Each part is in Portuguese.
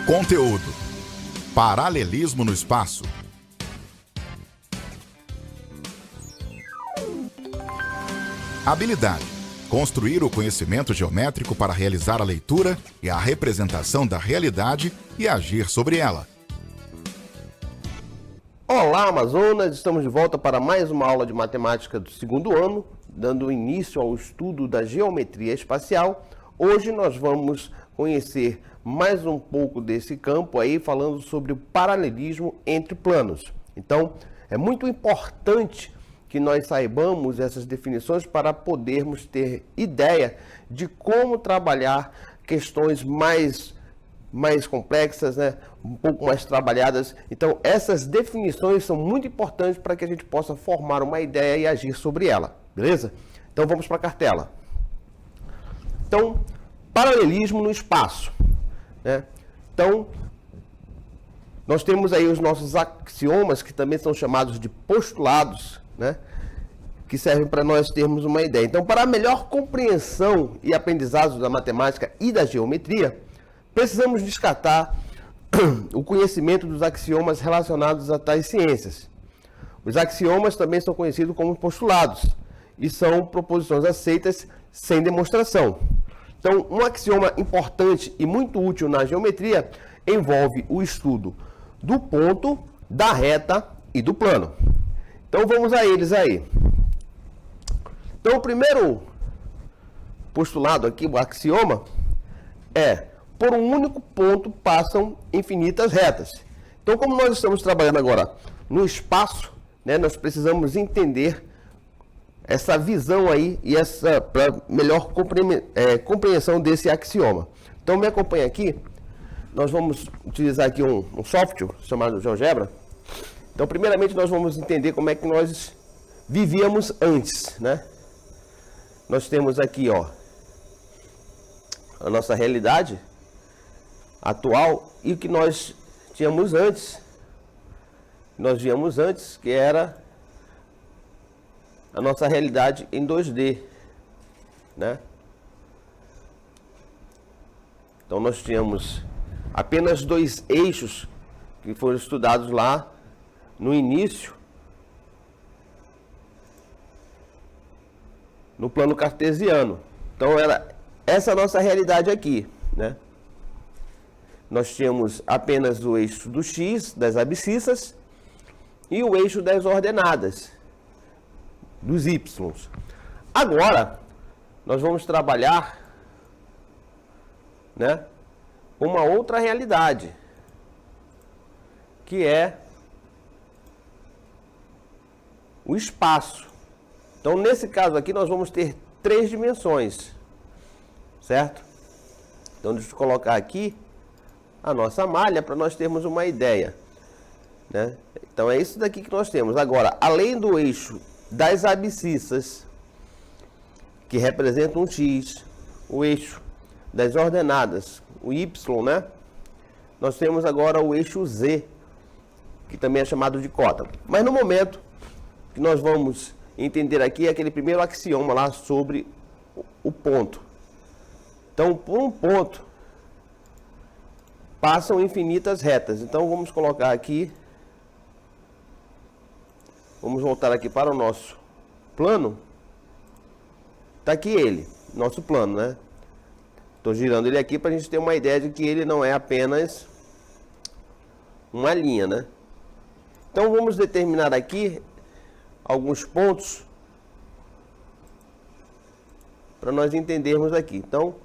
Conteúdo: paralelismo no espaço. Habilidade: construir o conhecimento geométrico para realizar a leitura e a representação da realidade e agir sobre ela. Olá, Amazonas! Estamos de volta para mais uma aula de matemática do segundo ano, dando início ao estudo da geometria espacial. Hoje nós vamos conhecer mais um pouco desse campo aí, falando sobre o paralelismo entre planos. Então, é muito importante que nós saibamos essas definições para podermos ter ideia de como trabalhar questões mais complexas, né? Um pouco mais trabalhadas. Então, essas definições são muito importantes para que a gente possa formar uma ideia e agir sobre ela, beleza? Então, vamos para a cartela. Então, paralelismo no espaço, né? Então, nós temos aí os nossos axiomas, que também são chamados de postulados, né? Que servem para nós termos uma ideia. Então, para a melhor compreensão e aprendizado da matemática e da geometria, precisamos descartar o conhecimento dos axiomas relacionados a tais ciências. Os axiomas também são conhecidos como postulados e são proposições aceitas sem demonstração. Então, um axioma importante e muito útil na geometria envolve o estudo do ponto, da reta e do plano. Então, vamos a eles aí. Então, o primeiro postulado aqui, o axioma, é: por um único ponto passam infinitas retas. Então, como nós estamos trabalhando agora no espaço, né, nós precisamos entender essa visão aí e essa para melhor compreensão desse axioma. Então, me acompanha aqui. Nós vamos utilizar aqui um software chamado GeoGebra. Então, primeiramente, nós vamos entender como é que nós vivíamos antes, né? Nós temos aqui, ó, a nossa realidade atual e o que nós tínhamos antes. Nós víamos antes, que era a nossa realidade em 2D, né? Então, nós tínhamos apenas dois eixos que foram estudados lá no início, no plano cartesiano. Então, era essa a nossa realidade aqui, né? Nós tínhamos apenas o eixo do x, das abscissas, e o eixo das ordenadas, dos y. Agora, nós vamos trabalhar, né, uma outra realidade, que é o espaço. Então, nesse caso aqui, nós vamos ter 3 dimensões, certo? Então, deixa eu colocar aqui a nossa malha para nós termos uma ideia, né? Então, é isso daqui que nós temos. Agora, além do eixo das abscissas, que representa um x, o eixo das ordenadas, o y, né? Nós temos agora o eixo z, que também é chamado de cota. Mas no momento que nós vamos entender aqui é aquele primeiro axioma lá sobre o ponto. Então, por um ponto passam infinitas retas. Então, vamos colocar aqui, vamos voltar aqui para o nosso plano. Está aqui ele, nosso plano, né? Estou girando ele aqui para a gente ter uma ideia de que ele não é apenas uma linha, né? Então, vamos determinar aqui alguns pontos para nós entendermos aqui. Então,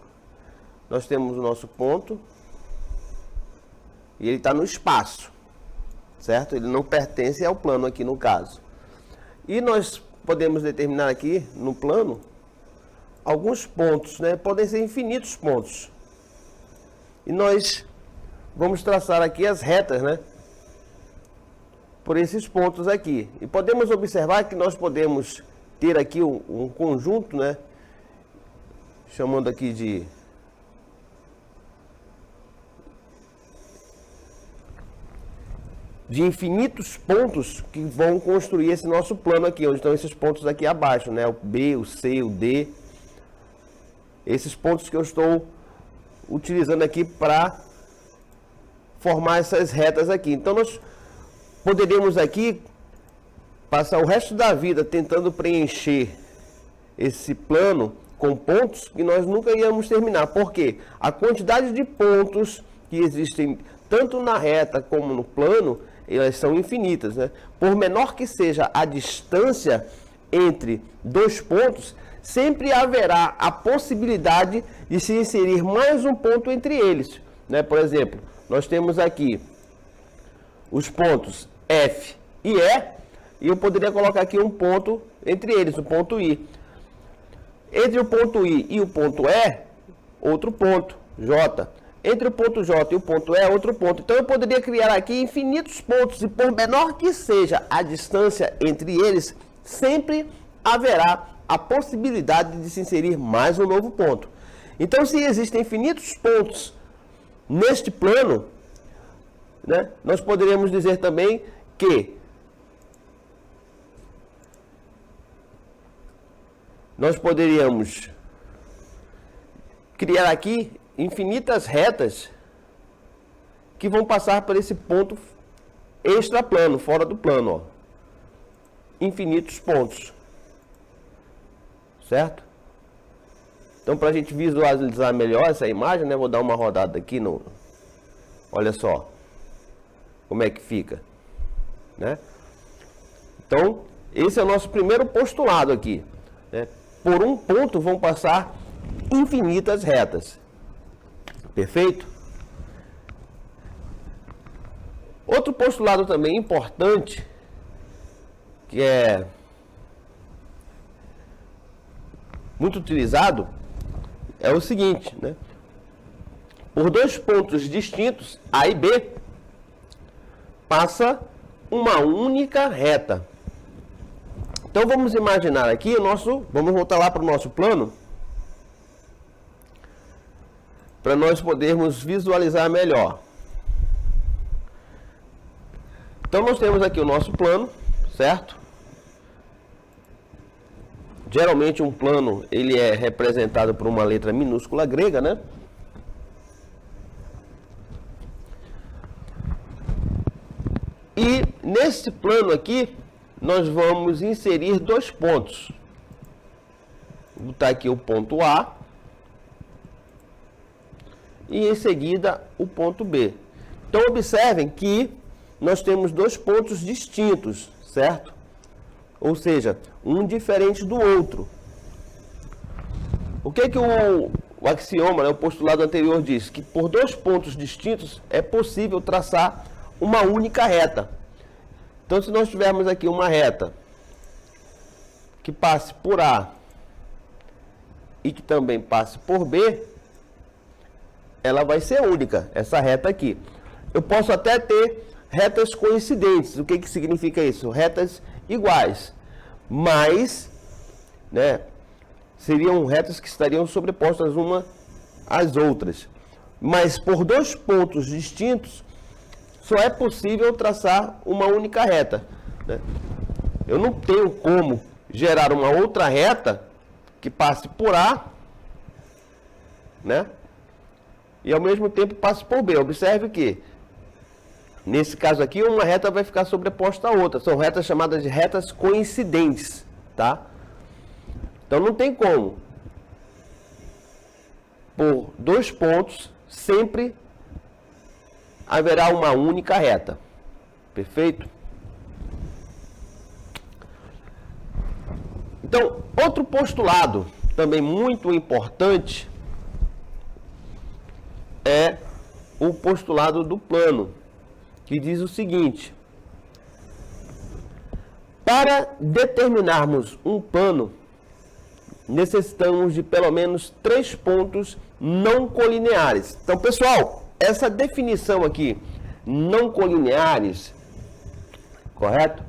nós temos o nosso ponto e ele está no espaço, certo? Ele não pertence ao plano aqui no caso. E nós podemos determinar aqui no plano alguns pontos, né? Podem ser infinitos pontos. E nós vamos traçar aqui as retas, né, por esses pontos aqui. E podemos observar que nós podemos ter aqui um conjunto, né, chamando aqui de infinitos pontos que vão construir esse nosso plano aqui, onde estão esses pontos aqui abaixo, né, o B, o C, o D. Esses pontos que eu estou utilizando aqui para formar essas retas aqui. Então nós poderíamos aqui passar o resto da vida tentando preencher esse plano com pontos que nós nunca íamos terminar. Por quê? A quantidade de pontos que existem tanto na reta como no plano, elas são infinitas, né? Por menor que seja a distância entre dois pontos, sempre haverá a possibilidade de se inserir mais um ponto entre eles, né? Por exemplo, nós temos aqui os pontos F e E, e eu poderia colocar aqui um ponto entre eles, o ponto I. Entre o ponto I e o ponto E, outro ponto, J. Entre o ponto J e o ponto E, outro ponto. Então eu poderia criar aqui infinitos pontos, e por menor que seja a distância entre eles, sempre haverá a possibilidade de se inserir mais um novo ponto. Então, se existem infinitos pontos neste plano, né, nós poderíamos dizer também que nós poderíamos criar aqui infinitas retas que vão passar por esse ponto extraplano, fora do plano, ó. Infinitos pontos. Certo? Então, para a gente visualizar melhor essa imagem, né, vou dar uma rodada aqui no... Olha só como é que fica, né? Então, esse é o nosso primeiro postulado aqui, né? Por um ponto vão passar infinitas retas. Perfeito? Outro postulado também importante, que é muito utilizado, é o seguinte, né? Por dois pontos distintos, A e B, passa uma única reta. Então vamos imaginar aqui vamos voltar lá para o nosso plano, para nós podermos visualizar melhor. Então nós temos aqui o nosso plano, certo? Geralmente um plano, ele é representado por uma letra minúscula grega, né? E nesse plano aqui, nós vamos inserir dois pontos. Vou botar aqui o ponto A e em seguida o ponto B. Então observem que nós temos dois pontos distintos, certo? Ou seja, um diferente do outro. O que o axioma, né, o postulado anterior diz? Que por dois pontos distintos é possível traçar uma única reta. Então, se nós tivermos aqui uma reta que passe por A e que também passe por B, ela vai ser única, essa reta aqui. Eu posso até ter retas coincidentes. O que significa isso? Retas iguais, mas, né, seriam retas que estariam sobrepostas uma às outras. Mas por dois pontos distintos, só é possível traçar uma única reta, né? Eu não tenho como gerar uma outra reta que passe por A, né, e ao mesmo tempo passe por B. Observe que nesse caso aqui, uma reta vai ficar sobreposta à outra. São retas chamadas de retas coincidentes, tá? Então não tem como. Por dois pontos, sempre haverá uma única reta. Perfeito? Então, outro postulado também muito importante é o postulado do plano, que diz o seguinte: para determinarmos um plano, necessitamos de pelo menos 3 pontos não colineares. Então, pessoal, essa definição aqui, não colineares, correto?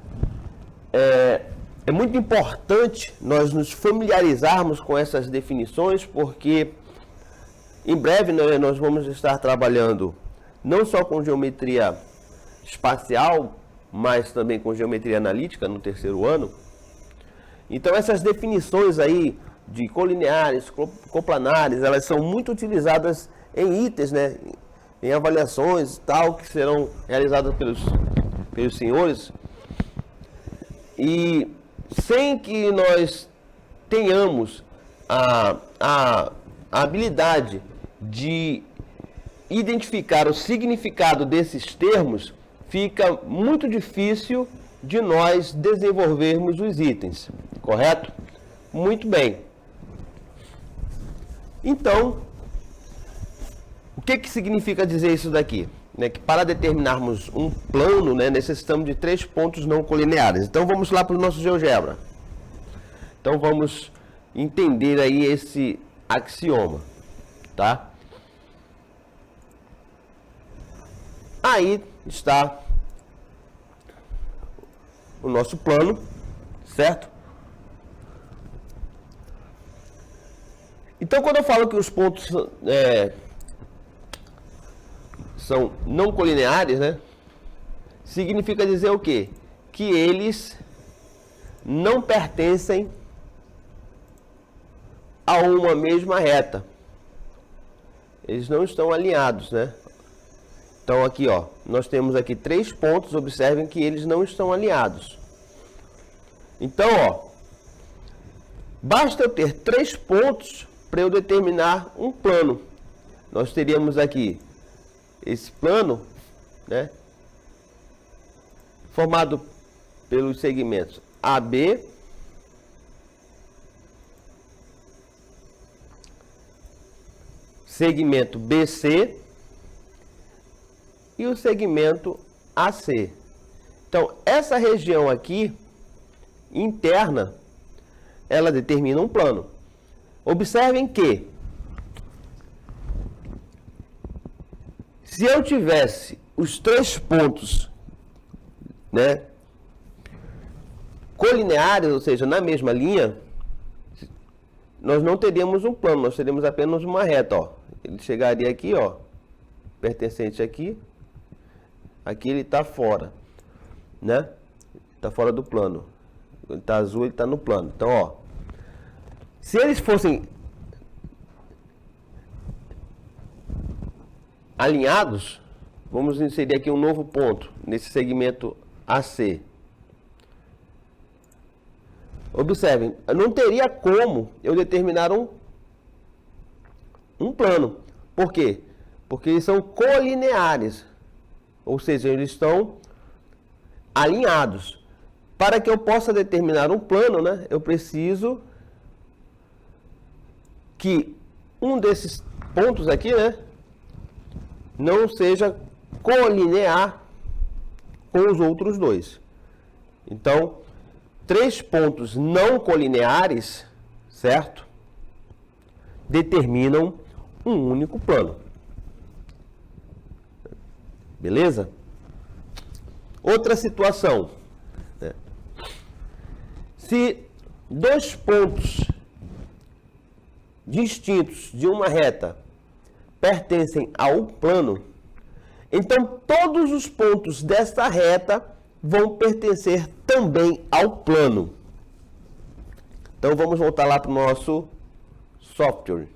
É muito importante nós nos familiarizarmos com essas definições, porque em breve nós vamos estar trabalhando não só com geometria espacial, mas também com geometria analítica no terceiro ano. Então essas definições aí de colineares, coplanares, elas são muito utilizadas em itens, né, tem avaliações e tal que serão realizadas pelos senhores, e sem que nós tenhamos a habilidade de identificar o significado desses termos, fica muito difícil de nós desenvolvermos os itens, correto? Muito bem. Então, o que significa dizer isso daqui? Que para determinarmos um plano, necessitamos de 3 pontos não colineares. Então, vamos lá para o nosso GeoGebra. Então, vamos entender aí esse axioma, tá? Aí está o nosso plano, certo? Então, quando eu falo que os pontos são não colineares, significa dizer o quê? Que eles não pertencem a uma mesma reta. Eles não estão alinhados, Então, aqui, ó, nós temos aqui 3 pontos, observem que eles não estão alinhados. Então, ó, basta eu ter 3 pontos para eu determinar um plano. Nós teríamos aqui esse plano, formado pelos segmentos AB, segmento BC e o segmento AC. Então, essa região aqui, interna, ela determina um plano. Observem que, se eu tivesse os 3 pontos, colineares, ou seja, na mesma linha, nós não teríamos um plano, nós teríamos apenas uma reta, ó. Ele chegaria aqui, ó, pertencente aqui, aqui ele está fora, Está fora do plano. Ele está azul, ele está no plano. Então, ó, se eles fossem alinhados, vamos inserir aqui um novo ponto nesse segmento AC. Observem, não teria como eu determinar um plano. Por quê? Porque eles são colineares, ou seja, eles estão alinhados. Para que eu possa determinar um plano, eu preciso que um desses pontos aqui, não seja colinear com os outros 2. Então, 3 pontos não colineares, certo? Determinam um único plano. Beleza? Outra situação. Se 2 pontos distintos de uma reta pertencem ao plano, então todos os pontos desta reta vão pertencer também ao plano. Então vamos voltar lá para o nosso software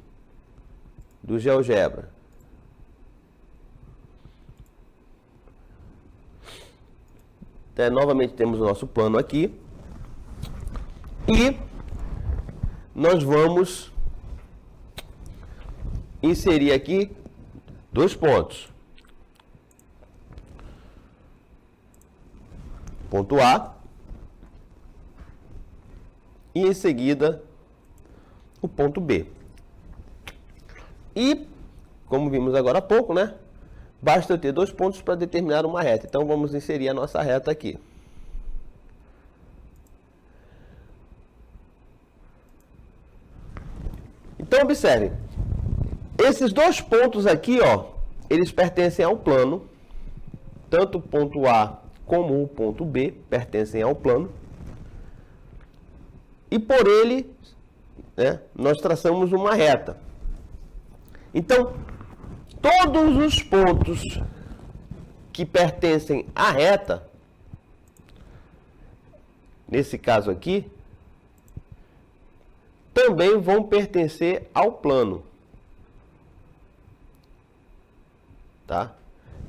do GeoGebra. Novamente temos o nosso plano aqui. E nós vamos inserir aqui 2 pontos. Ponto A. E em seguida o ponto B. E, como vimos agora há pouco, basta eu ter 2 pontos para determinar uma reta. Então vamos inserir a nossa reta aqui. Então observem, esses 2 pontos aqui, ó, eles pertencem ao plano, tanto o ponto A como o ponto B pertencem ao plano, e por ele, nós traçamos uma reta. Então, todos os pontos que pertencem à reta, nesse caso aqui, também vão pertencer ao plano. tá?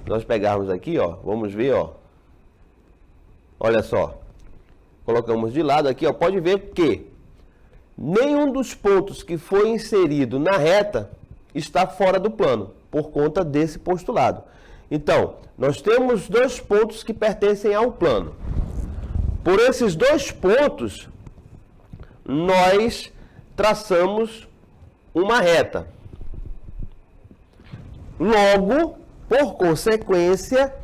Nós pegarmos aqui, ó, vamos ver, ó. Olha só. Colocamos de lado aqui, ó, pode ver que nenhum dos pontos que foi inserido na reta está fora do plano, por conta desse postulado. Então, nós temos dois pontos que pertencem ao plano. Por esses dois pontos, nós traçamos uma reta. Logo, por consequência,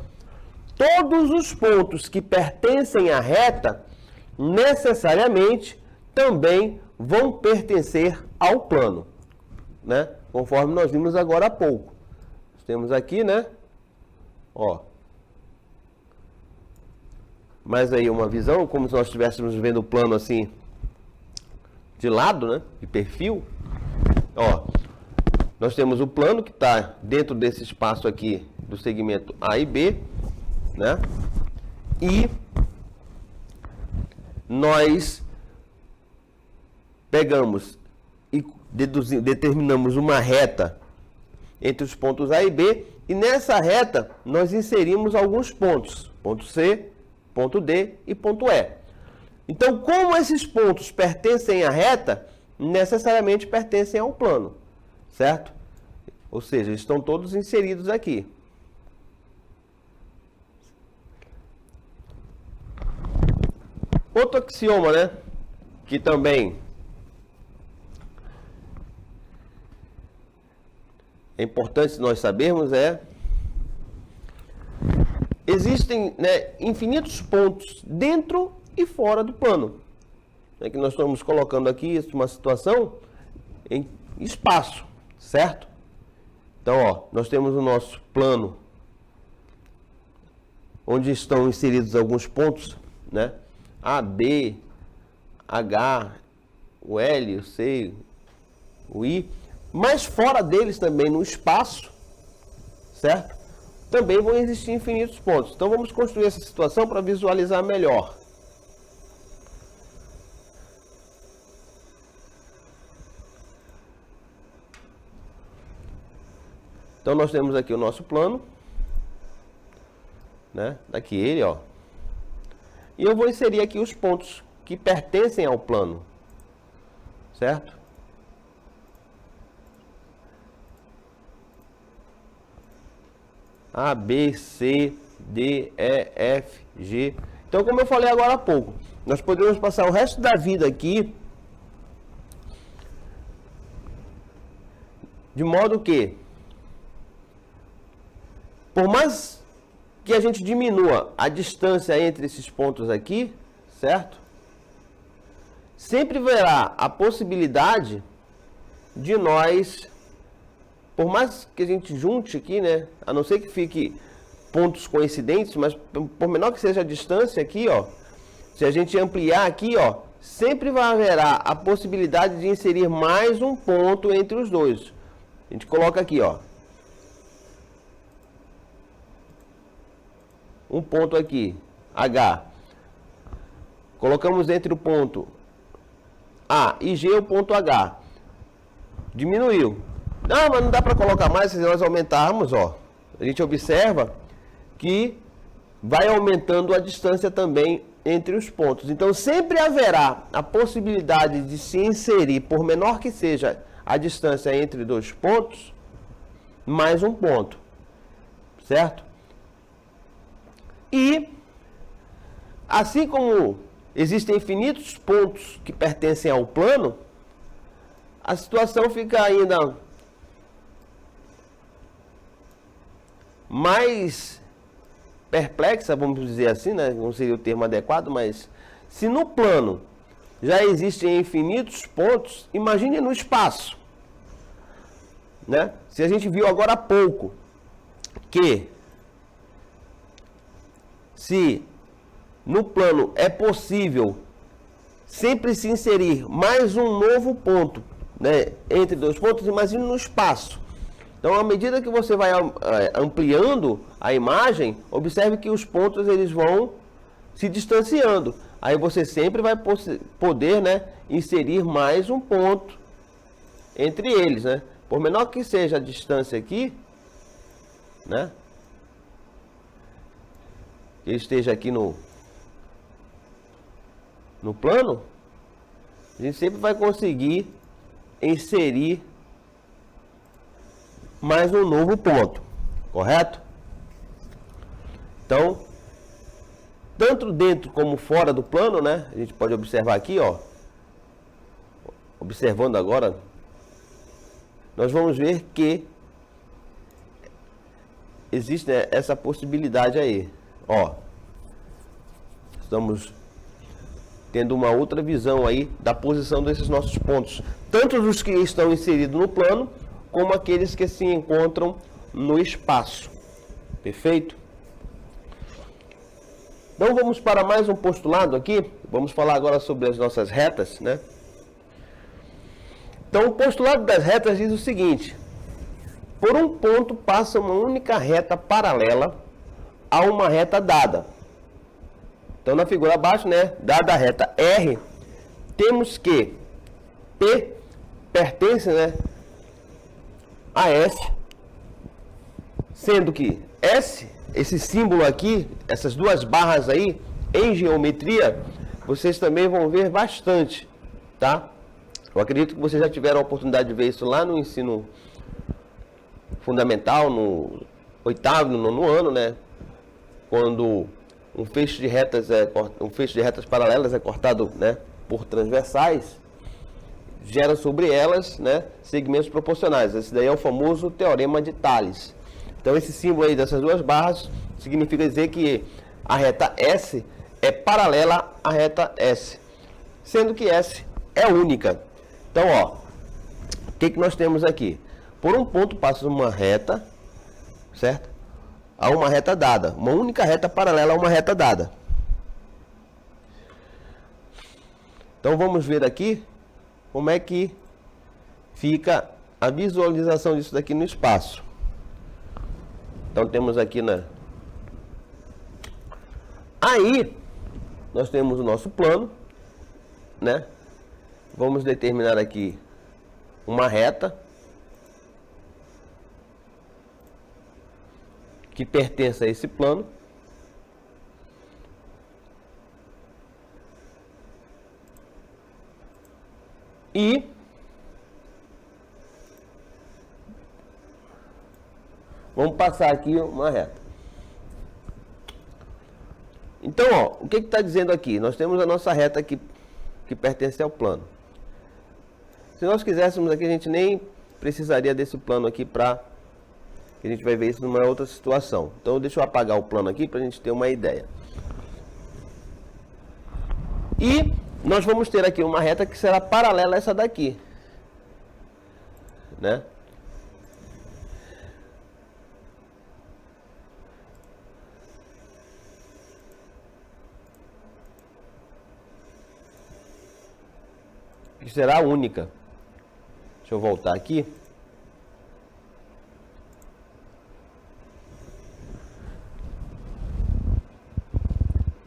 todos os pontos que pertencem à reta, necessariamente, também vão pertencer ao plano, né? Conforme nós vimos agora há pouco. Temos aqui, né? Ó. Mais aí uma visão, como se nós estivéssemos vendo o plano assim, de lado, né? De perfil. Ó. Nós temos o plano que está dentro desse espaço aqui do segmento A e B, né? E nós pegamos e determinamos uma reta entre os pontos A e B, e nessa reta nós inserimos alguns pontos, ponto C, ponto D e ponto E. Então, como esses pontos pertencem à reta, necessariamente pertencem ao plano, certo? Ou seja, estão todos inseridos aqui. Outro axioma, né, que também é importante nós sabermos existem, né, infinitos pontos dentro e fora do plano. É que nós estamos colocando aqui uma situação em espaço, certo? Então, ó, nós temos o nosso plano, onde estão inseridos alguns pontos, né? A, B, H, o L, o C, o I. Mas fora deles também, no espaço, certo? Também vão existir infinitos pontos. Então vamos construir essa situação para visualizar melhor. Então nós temos aqui o nosso plano, né? Daqui ele, ó. E eu vou inserir aqui os pontos que pertencem ao plano, certo? A, B, C, D, E, F, G. Então, como eu falei agora há pouco, nós podemos passar o resto da vida aqui de modo que, por mais que a gente diminua a distância entre esses pontos aqui, certo? Sempre haverá a possibilidade de nós, por mais que a gente junte aqui, né? A não ser que fique pontos coincidentes, mas por menor que seja a distância aqui, ó, se a gente ampliar aqui, ó, sempre haverá a possibilidade de inserir mais um ponto entre os dois. A gente coloca aqui, ó, um ponto aqui, H. Colocamos entre o ponto A e G o ponto H. Diminuiu. Não, mas não dá para colocar mais se nós aumentarmos, ó. A gente observa que vai aumentando a distância também entre os pontos. Então, sempre haverá a possibilidade de se inserir, por menor que seja a distância entre dois pontos, mais um ponto. Certo? E, assim como existem infinitos pontos que pertencem ao plano, a situação fica ainda mais perplexa, vamos dizer assim, né? Não seria o termo adequado, mas se no plano já existem infinitos pontos, imagine no espaço, né? Se a gente viu agora há pouco que se no plano é possível sempre se inserir mais um novo ponto, né, entre dois pontos, imagine no espaço. Então, à medida que você vai ampliando a imagem, observe que os pontos eles vão se distanciando. Aí você sempre vai poder, né, inserir mais um ponto entre eles, né? Por menor que seja a distância aqui, né? Que esteja aqui no plano, a gente sempre vai conseguir inserir mais um novo ponto, correto? Então, tanto dentro como fora do plano, né? A gente pode observar aqui, ó. Observando agora, nós vamos ver que existe, né, essa possibilidade aí, ó. Estamos tendo uma outra visão aí da posição desses nossos pontos, tanto os que estão inseridos no plano, como aqueles que se encontram no espaço. Perfeito? Então vamos para mais um postulado aqui. Vamos falar agora sobre as nossas retas, né? Então o postulado das retas diz o seguinte: por um ponto passa uma única reta paralela a uma reta dada. Então na figura abaixo, né, dada a reta R, temos que P pertence, né, a S, sendo que S, esse símbolo aqui, essas duas barras aí, em geometria, vocês também vão ver bastante, tá? Eu acredito que vocês já tiveram a oportunidade de ver isso lá no ensino fundamental, no 8º, no 9º ano, né? Quando um feixe de retas paralelas é cortado, né, por transversais, gera sobre elas, né, segmentos proporcionais. Esse daí é o famoso teorema de Thales. Então esse símbolo aí dessas duas barras significa dizer que a reta S é paralela à reta S, sendo que S é única. Então, ó, o que nós temos aqui? Por um ponto passa uma reta, certo? A uma reta dada, uma única reta paralela a uma reta dada. Então vamos ver aqui como é que fica a visualização disso daqui no espaço. Então temos aqui aí nós temos o nosso plano, né? Vamos determinar aqui uma reta que pertence a esse plano. E vamos passar aqui uma reta. Então, ó, o que está dizendo aqui? Nós temos a nossa reta que pertence ao plano. Se nós quiséssemos aqui, a gente nem precisaria desse plano aqui para... que a gente vai ver isso numa outra situação. Então deixa eu apagar o plano aqui para a gente ter uma ideia. E nós vamos ter aqui uma reta que será paralela a essa daqui, né? Que será única. Deixa eu voltar aqui.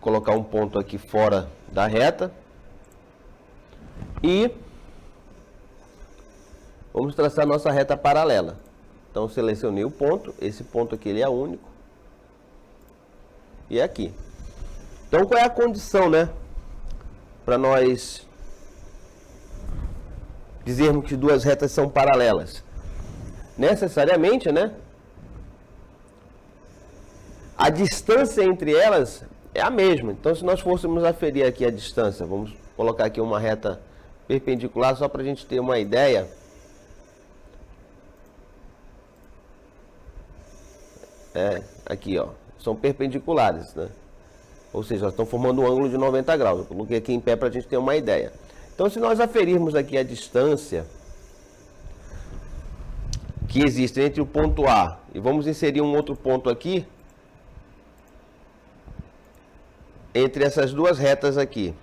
Colocar um ponto aqui fora da reta. E vamos traçar nossa reta paralela. Então selecionei o ponto. Esse ponto aqui ele é único. E é aqui. Então qual é a condição, né? Para nós dizermos que duas retas são paralelas. Necessariamente, né? A distância entre elas é a mesma. Então, se nós fôssemos aferir aqui a distância, vamos colocar aqui uma reta perpendicular só para a gente ter uma ideia. Aqui, ó, são perpendiculares, né? Ou seja, elas estão formando um ângulo de 90 graus. Eu coloquei aqui em pé para a gente ter uma ideia. Então, se nós aferirmos aqui a distância que existe entre o ponto A e vamos inserir um outro ponto aqui, entre essas duas retas aqui,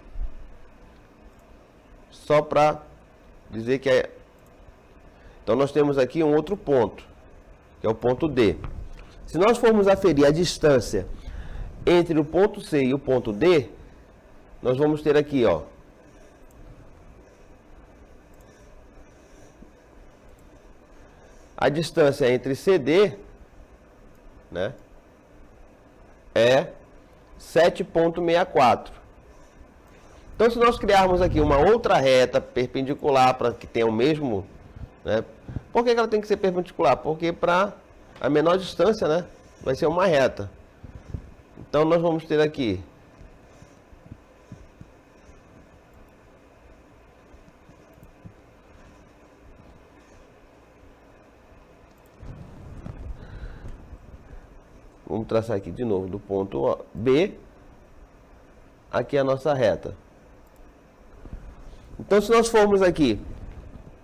só para dizer que é... Então nós temos aqui um outro ponto, que é o ponto D. Se nós formos aferir a distância entre o ponto C e o ponto D, nós vamos ter aqui, ó, a distância entre CD né, é 7,64. Então, se nós criarmos aqui uma outra reta perpendicular para que tenha o mesmo, né, por que ela tem que ser perpendicular? Porque para a menor distância, né, vai ser uma reta. Então, nós vamos ter aqui vamos traçar aqui de novo do ponto B, aqui a nossa reta. Então, se nós formos aqui,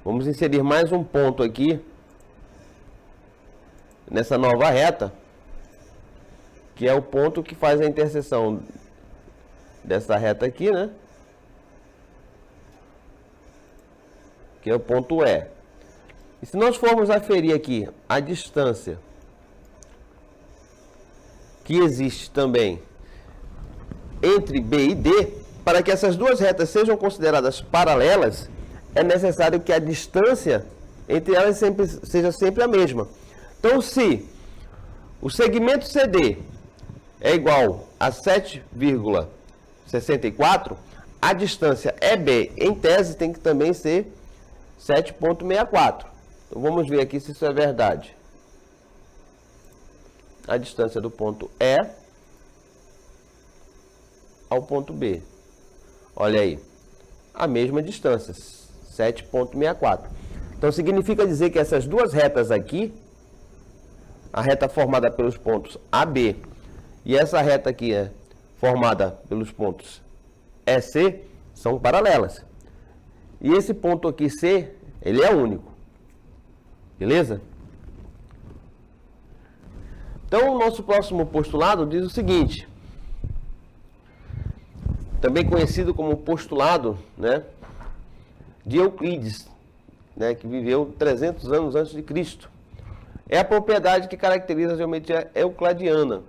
vamos inserir mais um ponto aqui, nessa nova reta, que é o ponto que faz a interseção dessa reta aqui, né? Que é o ponto E. E se nós formos aferir aqui a distância que existe também entre B e D, para que essas duas retas sejam consideradas paralelas, é necessário que a distância entre elas seja sempre a mesma. Então, se o segmento CD é igual a 7,64, a distância EB, em tese, tem que também ser 7,64. Então, vamos ver aqui se isso é verdade. A distância do ponto E ao ponto B. Olha aí, a mesma distância, 7,64. Então, significa dizer que essas duas retas aqui, a reta formada pelos pontos AB e essa reta aqui formada pelos pontos EC, são paralelas. E esse ponto aqui C, ele é único. Beleza? Então, o nosso próximo postulado diz o seguinte, também conhecido como postulado, né, de Euclides, né, que viveu 300 anos antes de Cristo. É a propriedade que caracteriza a geometria euclidiana.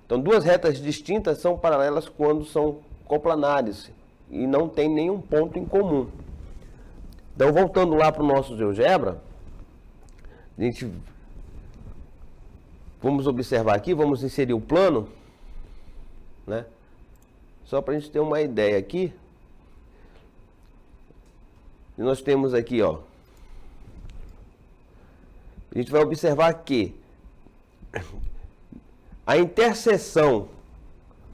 Então, duas retas distintas são paralelas quando são coplanares e não tem nenhum ponto em comum. Então, voltando lá para o nosso GeoGebra, vamos observar aqui, vamos inserir o plano, né? Só para a gente ter uma ideia aqui. E nós temos aqui, ó. A gente vai observar que a interseção,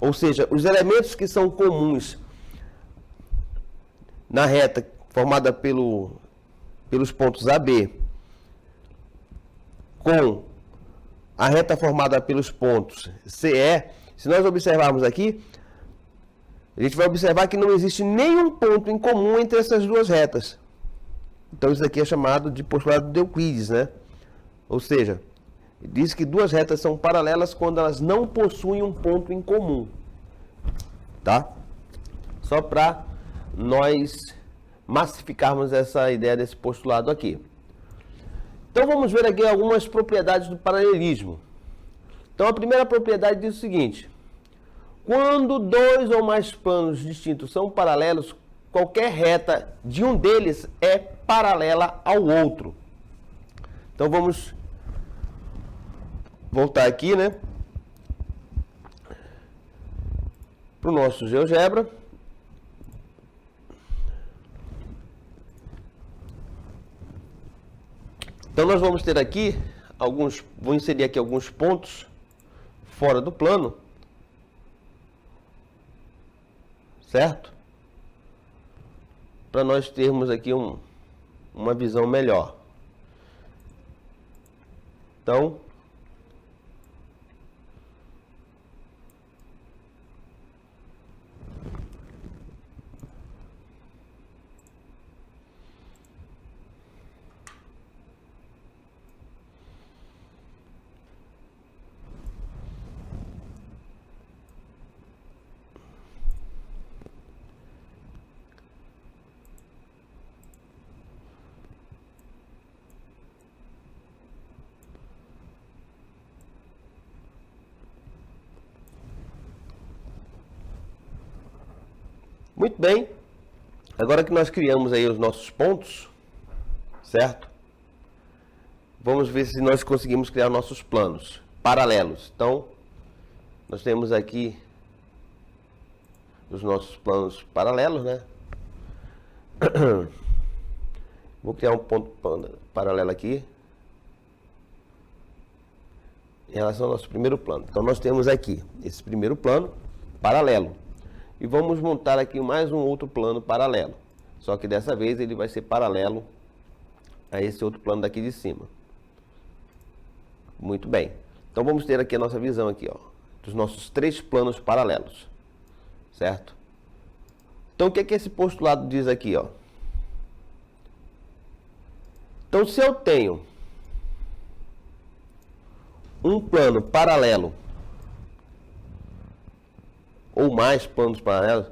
ou seja, os elementos que são comuns na reta formada pelos pontos AB com a reta formada pelos pontos CE, se nós observarmos aqui, a gente vai observar que não existe nenhum ponto em comum entre essas duas retas. Então, isso aqui é chamado de postulado de Euclides, né? Ou seja, diz que duas retas são paralelas quando elas não possuem um ponto em comum. Tá? Só para nós massificarmos essa ideia desse postulado aqui. Então, vamos ver aqui algumas propriedades do paralelismo. Então, a primeira propriedade diz o seguinte: quando dois ou mais planos distintos são paralelos, qualquer reta de um deles é paralela ao outro. Então, vamos voltar aqui, né, para o nosso GeoGebra. Então, nós vamos ter aqui vou inserir aqui alguns pontos fora do plano, certo? Para nós termos aqui uma visão melhor. Então, muito bem, agora que nós criamos aí os nossos pontos, certo? Vamos ver se nós conseguimos criar nossos planos. paralelos. Então, nós temos aqui os nossos planos paralelos, né? Vou criar um ponto paralelo aqui em relação ao nosso primeiro plano. Então, nós temos aqui esse primeiro plano paralelo. E vamos montar aqui mais um outro plano paralelo. Só que dessa vez ele vai ser paralelo a esse outro plano daqui de cima. Muito bem. Então, vamos ter aqui a nossa visão aqui, ó, dos nossos 3 planos paralelos. Certo? Então, o que é que esse postulado diz aqui, ó? Então, se eu tenho um plano paralelo ou mais planos paralelos,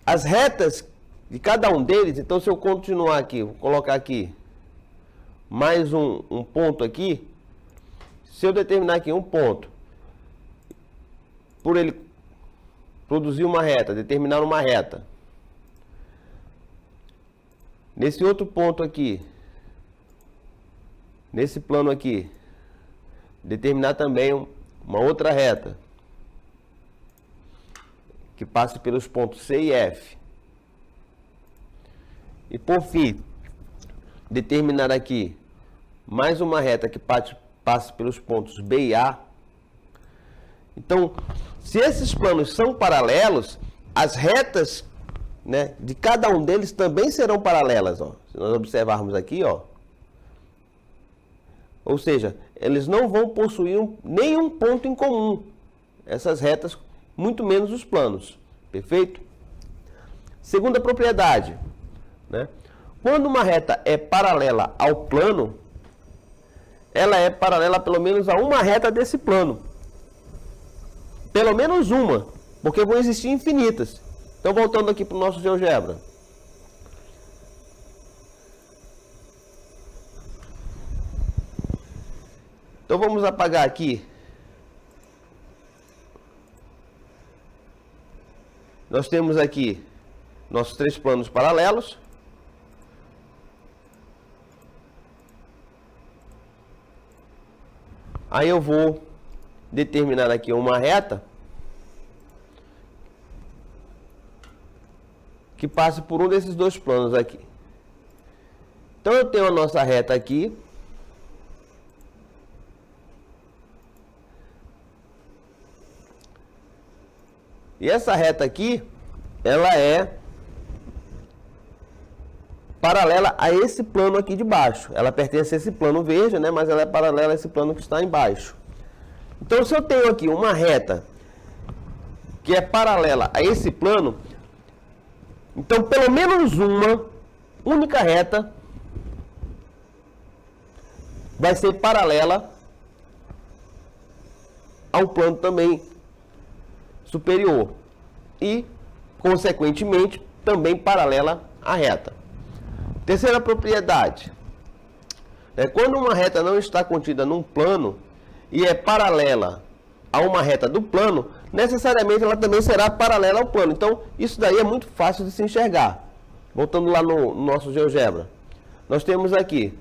as retas de cada um deles, então se eu continuar aqui, vou colocar aqui mais um ponto aqui, se eu determinar aqui um ponto, por ele produzir uma reta, determinar uma reta, nesse outro ponto aqui, nesse plano aqui, determinar também uma outra reta que passe pelos pontos C e F. E por fim, determinar aqui mais uma reta que passe pelos pontos B e A. Então, se esses planos são paralelos, as retas, né, de cada um deles também serão paralelas, ó. Se nós observarmos aqui, ó, ou seja, eles não vão possuir nenhum ponto em comum, essas retas, muito menos os planos. Perfeito? Segunda propriedade, né? Quando uma reta é paralela ao plano, ela é paralela pelo menos a uma reta desse plano. Pelo menos uma, porque vão existir infinitas. Então, voltando aqui para o nosso GeoGebra. Então, vamos apagar aqui. Nós temos aqui nossos 3 planos paralelos. Aí eu vou determinar aqui uma reta que passe por um desses 2 planos aqui. Então, eu tenho a nossa reta aqui. E essa reta aqui, ela é paralela a esse plano aqui de baixo. Ela pertence a esse plano verde, né? Mas ela é paralela a esse plano que está embaixo. Então, se eu tenho aqui uma reta que é paralela a esse plano, então pelo menos uma única reta vai ser paralela ao plano também superior e, consequentemente, também paralela à reta. Terceira propriedade, quando uma reta não está contida num plano e é paralela a uma reta do plano, necessariamente ela também será paralela ao plano. Então, isso daí é muito fácil de se enxergar. Voltando lá no nosso GeoGebra, nós temos aqui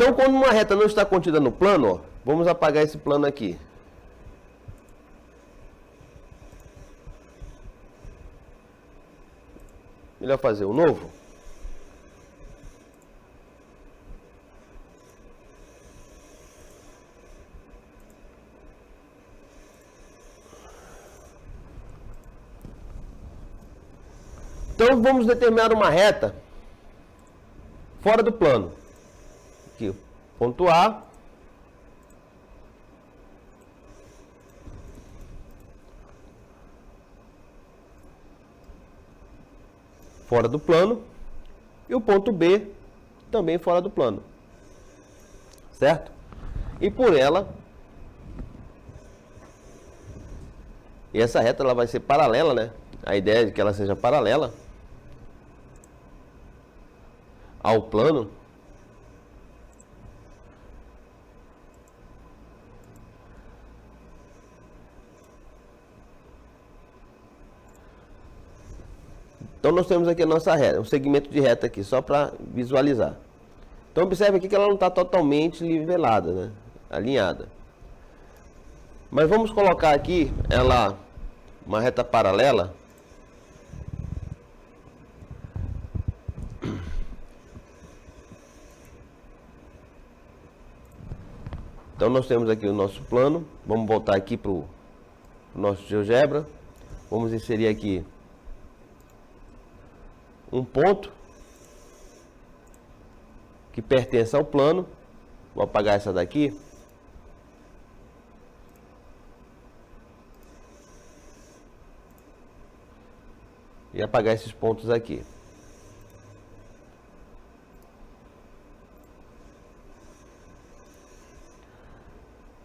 Então, quando uma reta não está contida no plano, ó, vamos apagar esse plano aqui. Melhor fazer um novo. Então, vamos determinar uma reta fora do plano. Aqui, ponto A. Fora do plano. E o ponto B também fora do plano. Certo? E por ela, e essa reta ela vai ser paralela, né? A ideia é de que ela seja paralela ao plano. Então nós temos aqui a nossa reta, um segmento de reta aqui, só para visualizar. Então observe aqui que ela não está totalmente nivelada, né? Alinhada. Mas vamos colocar aqui ela, uma reta paralela. Então nós temos aqui o nosso plano. Vamos voltar aqui para o nosso GeoGebra. Vamos inserir aqui um ponto que pertence ao plano. Vou apagar essa daqui. E apagar esses pontos aqui.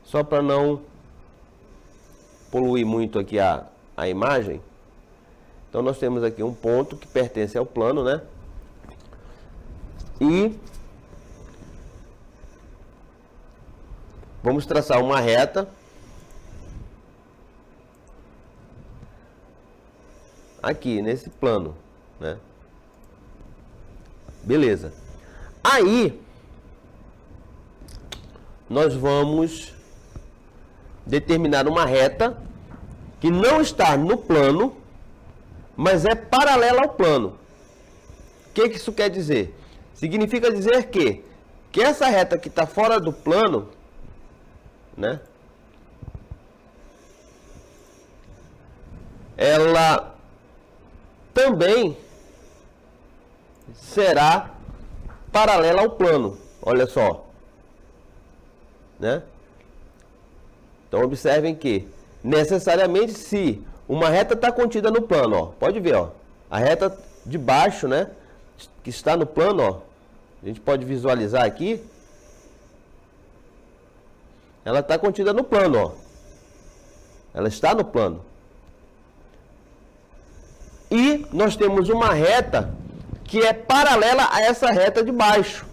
Só para não poluir muito aqui a imagem. Então nós temos aqui um ponto que pertence ao plano, né? E vamos traçar uma reta aqui nesse plano, né? Beleza. Aí nós vamos determinar uma reta que não está no plano, mas é paralela ao plano. O que isso quer dizer? Significa dizer que essa reta que está fora do plano, né? Ela também será paralela ao plano. Olha só, né? Então observem que necessariamente se uma reta está contida no plano, ó, pode ver, ó, a reta de baixo, né, que está no plano, ó, a gente pode visualizar aqui, ela está contida no plano, ó, ela está no plano. E nós temos uma reta que é paralela a essa reta de baixo.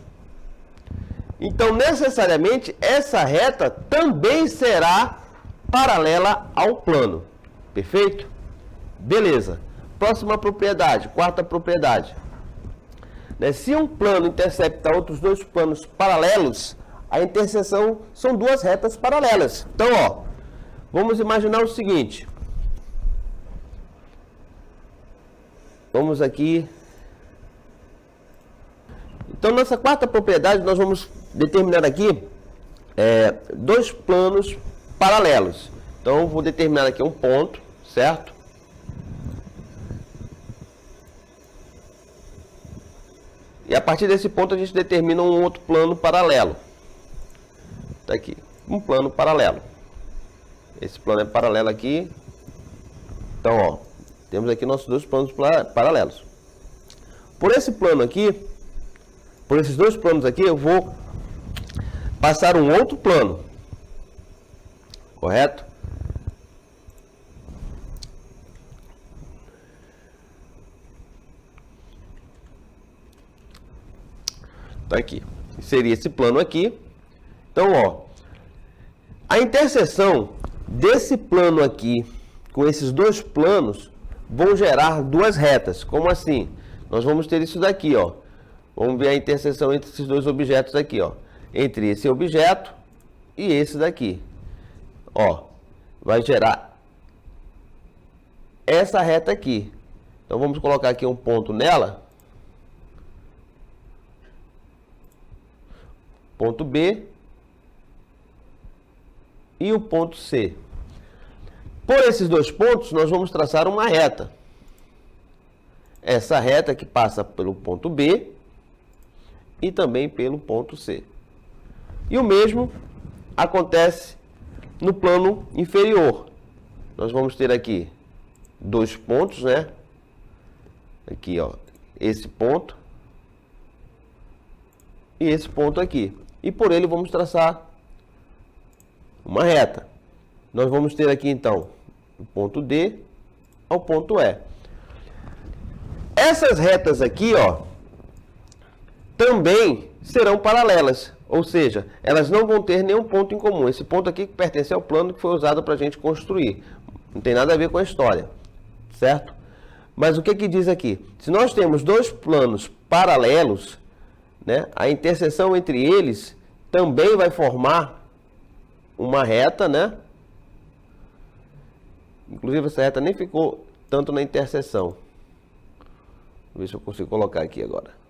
Então, necessariamente, essa reta também será paralela ao plano. Perfeito? Beleza. Próxima propriedade, quarta propriedade. Né? Se um plano intercepta outros dois planos paralelos, a interseção são duas retas paralelas. Então, ó, vamos imaginar o seguinte. Vamos aqui. Então, nessa quarta propriedade, nós vamos determinar aqui dois planos paralelos. Então, eu vou determinar aqui um ponto, certo? E a partir desse ponto, a gente determina um outro plano paralelo. Tá aqui, um plano paralelo. Esse plano é paralelo aqui. Então, ó, temos aqui nossos dois planos paralelos. Por esse plano aqui, por esses dois planos aqui, eu vou passar um outro plano. Correto? Tá aqui. Seria esse plano aqui. Então, ó, a interseção desse plano aqui com esses dois planos vão gerar duas retas. Como assim? Nós vamos ter isso daqui, ó. Vamos ver a interseção entre esses dois objetos aqui, ó. Entre esse objeto e esse daqui. Ó, vai gerar essa reta aqui. Então vamos colocar aqui um ponto nela. Ponto B e o ponto C. Por esses dois pontos, nós vamos traçar uma reta. Essa reta que passa pelo ponto B e também pelo ponto C. E o mesmo acontece no plano inferior. Nós vamos ter aqui dois pontos, né? Aqui, ó, esse ponto e esse ponto aqui. E por ele vamos traçar uma reta. Nós vamos ter aqui, então, o ponto D ao ponto E. Essas retas aqui, ó, também serão paralelas, ou seja, elas não vão ter nenhum ponto em comum. Esse ponto aqui que pertence ao plano que foi usado para a gente construir. Não tem nada a ver com a história, certo? Mas o que que diz aqui? Se nós temos dois planos paralelos, né, a interseção entre eles também vai formar uma reta, né? Inclusive essa reta nem ficou tanto na interseção. Vou ver se eu consigo colocar aqui agora.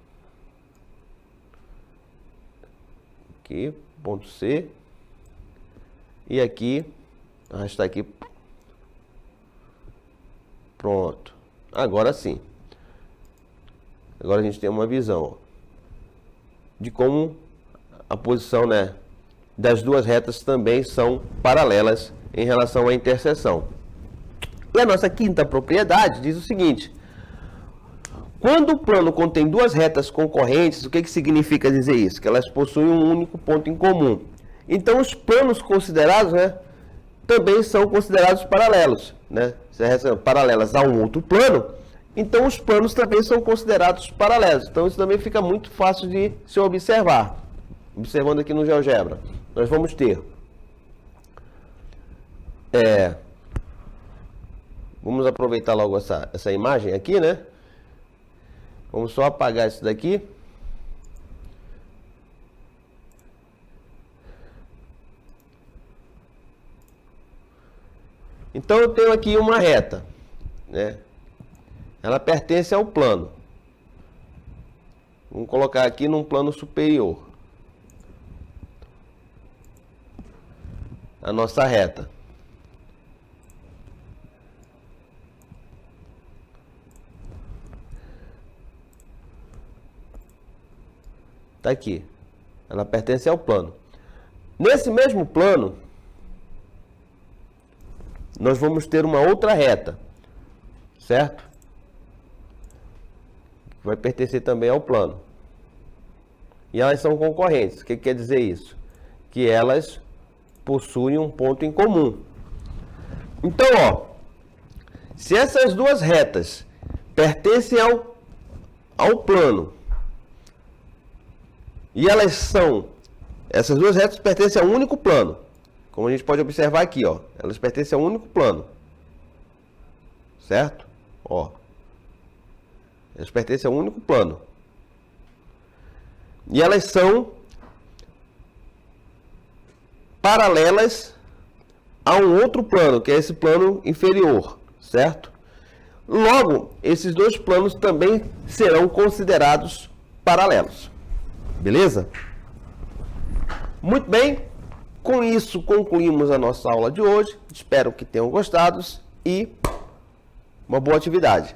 Aqui, ponto C. E aqui, arrastar aqui. Pronto. Agora sim. Agora a gente tem uma visão, ó, de como a posição, né, das duas retas também são paralelas em relação à interseção. E a nossa quinta propriedade diz o seguinte: quando o plano contém duas retas concorrentes, o que que significa dizer isso? Que elas possuem um único ponto em comum. Então os planos considerados, né, também são considerados paralelos, né? Se são paralelas a um outro plano, então os planos também são considerados paralelos. Então isso também fica muito fácil de se observar. Observando aqui no GeoGebra, nós vamos ter vamos aproveitar logo essa imagem aqui, né? Vamos só apagar isso daqui. Então eu tenho aqui uma reta, né? Ela pertence ao plano. Vamos colocar aqui num plano superior a nossa reta. Está aqui. Ela pertence ao plano. Nesse mesmo plano, nós vamos ter uma outra reta, certo? Vai pertencer também ao plano. E elas são concorrentes. O que quer dizer isso? Que elas possuem um ponto em comum. Então, ó, se essas duas retas pertencem ao plano, e essas duas retas pertencem a um único plano, como a gente pode observar aqui, ó, elas pertencem a um único plano, certo? Ó, elas pertencem a um único plano, e elas são paralelas a um outro plano, que é esse plano inferior, certo? Logo, esses dois planos também serão considerados paralelos. Beleza? Muito bem, com isso concluímos a nossa aula de hoje. Espero que tenham gostado e uma boa atividade.